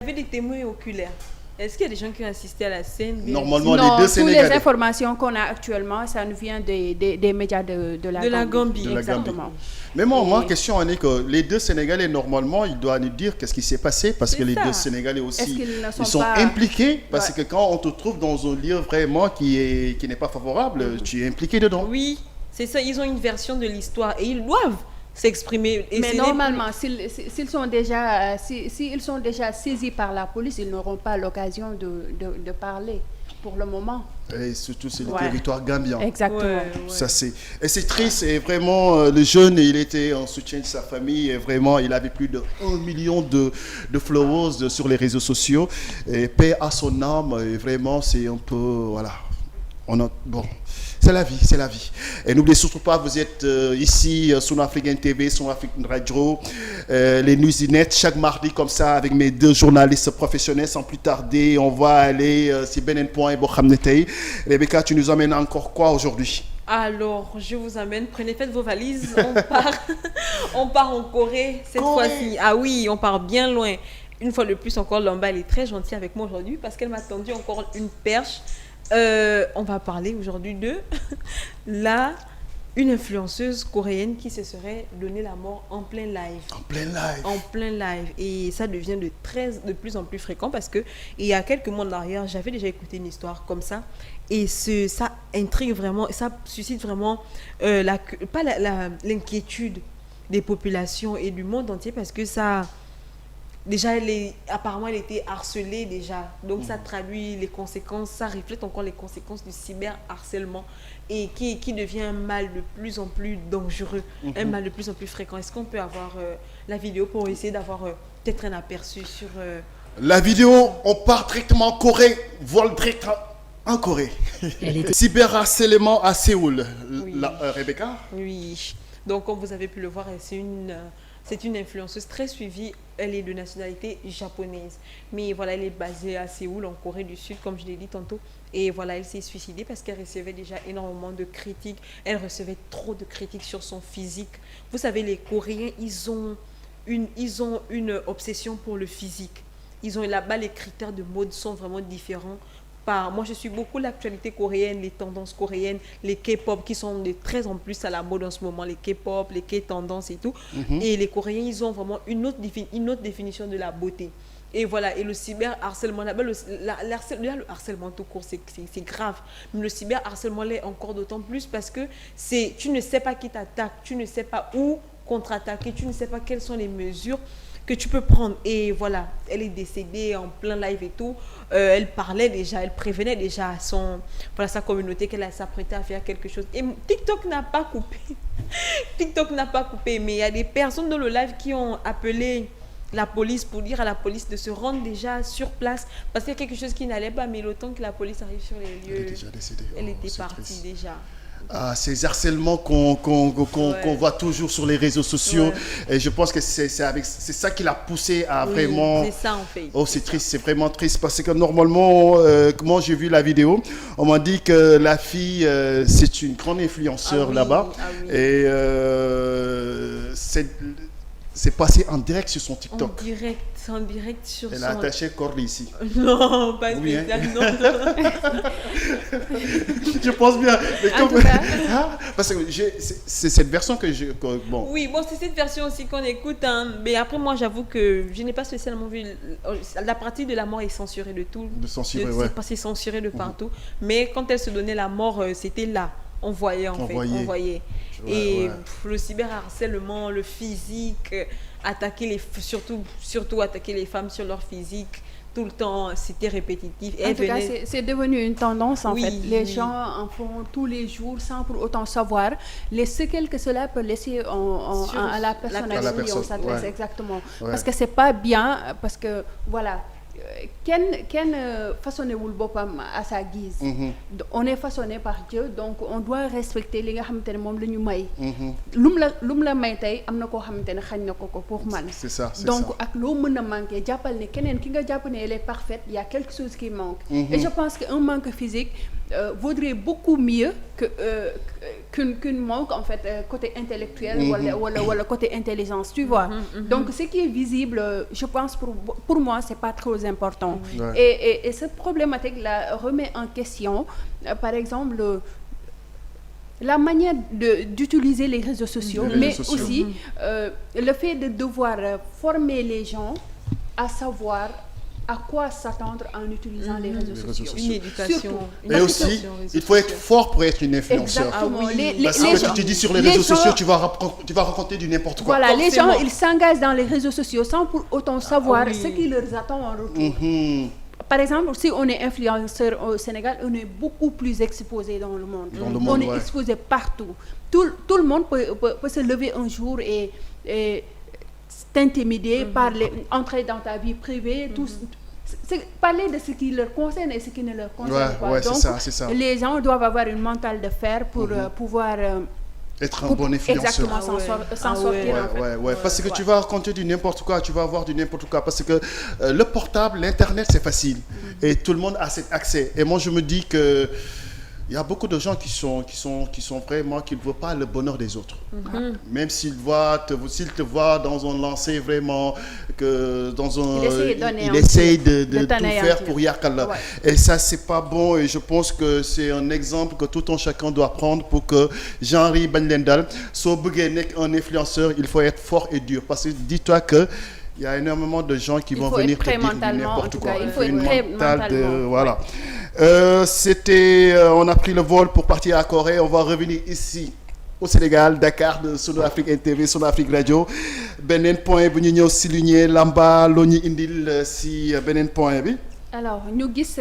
Il y avait des témoins oculaires. Est-ce qu'il y a des gens qui ont assisté à la scène? Normalement, non, les deux toutes les Sénégalais. informations qu'on a actuellement, ça nous vient des médias de la Gambie. De la Exactement. Gambie. Mais moi, ma question est que les deux Sénégalais, normalement, ils doivent nous dire qu'est-ce qui s'est passé, parce que les deux Sénégalais aussi, ils sont impliqués, parce que quand on te trouve dans un lieu vraiment qui n'est pas favorable, tu es impliqué dedans. Oui, c'est ça, ils ont une version de l'histoire et ils doivent s'exprimer. Et mais normalement, s'ils sont déjà saisis par la police, ils n'auront pas l'occasion de parler pour le moment. Et surtout, c'est le territoire gambien. Exactement. Ça, et c'est triste, et vraiment, le jeune, il était en soutien de sa famille, et vraiment, il avait plus de 1 million de followers sur les réseaux sociaux, et paix à son âme, et vraiment, c'est un peu, voilà, bon, c'est la vie, c'est la vie. Et n'oubliez surtout pas, vous êtes ici sur African TV, sur African Radio, les Newsinet, chaque mardi comme ça, avec mes deux journalistes professionnels. Sans plus tarder, on va aller sur Benen Point et Bokhamnetei. Rebecca, tu nous emmènes encore quoi aujourd'hui? Alors, je vous amène, faites vos valises, on part en Corée cette fois-ci. Ah oui, on part bien loin. Une fois de plus encore, Lamba, elle est très gentille avec moi aujourd'hui parce qu'elle m'a tendu encore une perche. On va parler aujourd'hui de une influenceuse coréenne qui se serait donné la mort en plein live. En plein live. En plein live. Et ça devient de plus en plus fréquent parce que il y a quelques mois en arrière, j'avais déjà écouté une histoire comme ça. Et ça intrigue vraiment, ça suscite vraiment l'inquiétude des populations et du monde entier parce que ça... Déjà, apparemment, elle était harcelée déjà. Donc, ça traduit les conséquences, ça reflète encore les conséquences du cyberharcèlement et qui devient un mal de plus en plus dangereux, un mal de plus en plus fréquent. Est-ce qu'on peut avoir la vidéo pour essayer d'avoir peut-être un aperçu sur... La vidéo, on part directement en Corée, vol direct en Corée. Cyberharcèlement à Séoul. Oui. Rebecca? Oui. Donc, comme vous avez pu le voir, c'est une influenceuse très suivie. Elle est de nationalité japonaise. Mais voilà, elle est basée à Séoul, en Corée du Sud, comme je l'ai dit tantôt. Et voilà, elle s'est suicidée parce qu'elle recevait déjà énormément de critiques. Elle recevait trop de critiques sur son physique. Vous savez, les Coréens, ils ont une obsession pour le physique. Là-bas, les critères de mode sont vraiment différents. Moi, je suis beaucoup l'actualité coréenne, les tendances coréennes, les K-pop qui sont de très en plus à la mode en ce moment, les K-pop, les K-tendances et tout. Et les Coréens, ils ont vraiment une autre définition de la beauté. Et voilà, et le cyberharcèlement, là-bas, le harcèlement tout court, c'est grave. Mais le cyberharcèlement l'est encore d'autant plus parce que tu ne sais pas qui t'attaque, tu ne sais pas où contre-attaquer, tu ne sais pas quelles sont les mesures que tu peux prendre. Et voilà, elle est décédée en plein live et tout. Elle parlait déjà, elle prévenait déjà sa communauté qu'elle s'apprêtait à faire quelque chose. Et TikTok n'a pas coupé. TikTok n'a pas coupé, mais il y a des personnes dans le live qui ont appelé la police pour dire à la police de se rendre déjà sur place parce qu'il y a quelque chose qui n'allait pas, mais le temps que la police arrive sur les lieux, elle est déjà décédée. Elle était partie triste. Déjà. Ces harcèlements qu'on voit toujours sur les réseaux sociaux, et je pense que c'est ça qui l'a poussé à vraiment... C'est ça en fait. Oh, c'est triste, c'est vraiment triste parce que normalement, moi j'ai vu la vidéo, on m'a dit que la fille, c'est une grande influenceur là-bas, et c'est passé en direct sur son TikTok. En direct sur Elle a attaché corde ici. Non, pas spécial, non. Je pense bien. Mais parce que c'est cette version que bon. Oui, bon, c'est cette version aussi qu'on écoute. Hein. Mais après, moi, j'avoue que je n'ai pas spécialement vu... La partie de la mort est censurée de tout. C'est censuré de partout. Mais quand elle se donnait la mort, c'était là. On voyait en fait. On voyait. Et le cyberharcèlement, le physique, surtout attaquer les femmes sur leur physique, tout le temps, c'était répétitif. En tout cas, c'est devenu une tendance en fait. Les gens en font tous les jours sans pour autant savoir les séquelles que cela peut laisser à la personne à qui on s'adresse. Exactement. Parce que c'est pas bien, parce que voilà. Kenn façonné wul boppam à sa guise. On est façonné par Dieu, donc on doit respecter li nga xamantene mom lañu may. Lum la may tay amna ko xamantene xagn nako ko pour man. C'est ça. Donc ak lo meuna manquer jappal ne keneen ki nga japp ne elle est parfaite, il y a quelque chose qui manque. Et je pense qu'un manque physique vaudrait beaucoup mieux qu'une manque en fait côté intellectuel wala côté intelligence, tu vois. Donc ce qui est visible, je pense pour moi c'est pas trop important. Et cette problématique là remet en question par exemple la manière d'utiliser les réseaux sociaux, aussi le fait de devoir former les gens à savoir à quoi s'attendre en utilisant les réseaux sociaux. Une éducation. Et aussi, il faut être fort pour être une influenceur. Exactement. Parce que ce que tu dis sur les réseaux sociaux, tu vas raconter du n'importe quoi. Voilà, les gens, ils s'engagent dans les réseaux sociaux sans pour autant savoir ce qui leur attend en retour. Par exemple, si on est influenceur au Sénégal, on est beaucoup plus exposé dans le monde. On est exposé partout. Tout le monde peut se lever un jour et t'intimider, entrer dans ta vie privée, parler de ce qui leur concerne et ce qui ne leur concerne pas. Donc, c'est ça. Les gens doivent avoir une mentale de fer pour pouvoir être un bon influenceur. Exactement, s'en sortir. Parce que tu vas raconter du n'importe quoi, tu vas avoir du n'importe quoi. Parce que le portable, l'Internet, c'est facile. Et tout le monde a cet accès. Et moi, je me dis que il y a beaucoup de gens qui sont vraiment, qui ne veulent pas le bonheur des autres. Même s'ils te voient dans un lancer vraiment, il essaye de tout faire pour Yakala. Et ça, c'est pas bon. Et je pense que c'est un exemple que tout un chacun doit prendre pour que Jean-Henri Benlendal, si vous voulez être un influenceur, il faut être fort et dur. Parce que dis-toi que il y a énormément de gens qui vont venir te dire n'importe quoi. Il faut être très mentalement. Voilà. On a pris le vol pour partir à Corée. On va revenir ici au Sénégal, Dakar, de Sunu Afrique NTV, Sunu Afrique Radio. Benen point bu ñu ñëw si ligne Lamba loo ñu indil si benen point bi. Alors ñu gis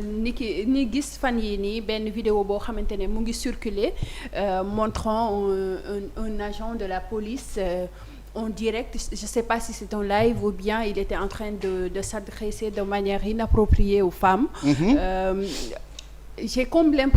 ni gis fan yi nii benn vidéo boo xamante ne mu ngi circuler montrant un agent de la police en direct, je ne sais pas si c'est un live ou bien il était en train de s'adresser de manière inappropriée aux femmes. J'ai comme l'impression